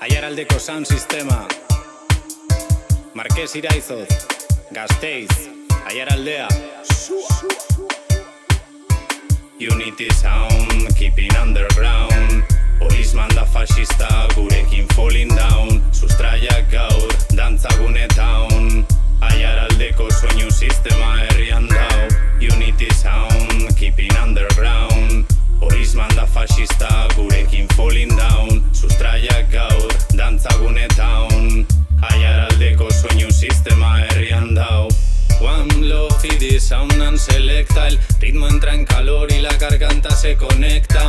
Aiaraldeko sound sistema, Marquez Iraizoz, Gasteiz, Aiaraldea. Unity sound, keeping underground. Policeman da fascista, gurekin falling down. Sustraiak gaur, dantzagune town. Aiaraldeko soinu sistema herrian dau. Unity sound, keeping underground. Policeman da fascista, gurekin falling down. Sustraiak gaur, dantzagune town. Aiaraldeko soinu sistema herrian dau. One love y this sound and selecta. El ritmo entra en calor y la garganta se conecta.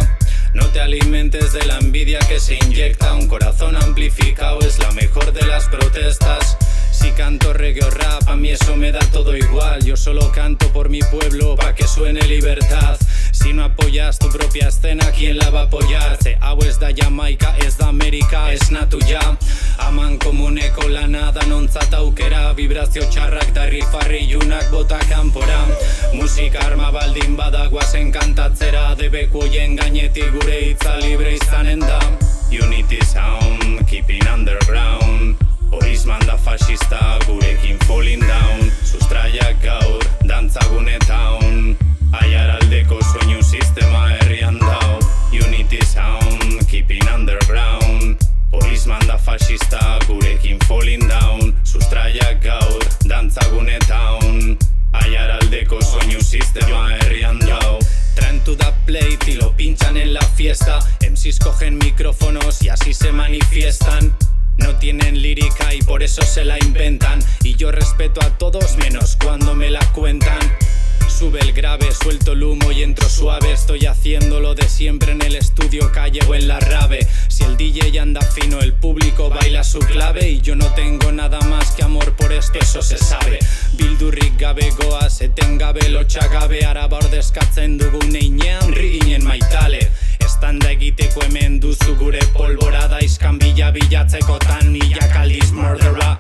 No te alimentes de la envidia que se inyecta. Un corazón amplificado es la mejor de las protestas. Si canto reggae o rap, a mí eso me da todo igual. Yo solo canto por mi pueblo, pa' que suene libertad. Si no apoyas tu propia escena, ¿quién la va a apoyar? Hau ez da Jamaica, ez da Amerika, ez natu ja. Aman komuneko lanada nontzat aukera. Vibrazio txarrak da rifarri junak bota kanpora. Musika arma baldin badagoazen kantatzera. Debeku hoien gainetik gure hitza libre izanen da. Unity sound, keeping underground. Policeman da fascista, gurekin falling down. Sustraiak gaur, dantzagune town. Aiaraldeko soinu sistema herrian dau. Unity sound, keeping underground. Policeman da fascista, gurekin falling down. Sustraiak gaur, dantzagune town. Aiaraldeko soinu sistema herrian dau. Traen to the plate y lo pinchan en la fiesta. MCs cogen micrófonos y así se manifiestan. No tienen lírica y por eso se la inventan. Y yo respeto a todos menos cuando me la cuentan. Sube el grave, suelto el humo y entro suave. Estoy haciendo lo de siempre en el estudio, calle o en la rave. Si el DJ anda fino, el público baila su clave. Y yo no tengo nada más que amor por esto, eso se sabe. Bildurrik gabe goaz, etengabe lotxagabe. Araba ordezkatzen dugun einean, riginen maitale. Estanda egiteko hemen duzu gure polborada. Iskanbila bilatzekotan milak aldiz murderra.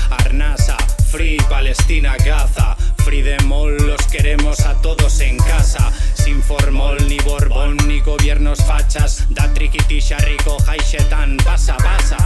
Arnasa, Free, Palestina, Gaza. Free them all, los queremos a todos en casa. Sin formol, ni borbón, ni gobiernos fachas. Da trikiti xarriko jaixetan, pasa, pasa.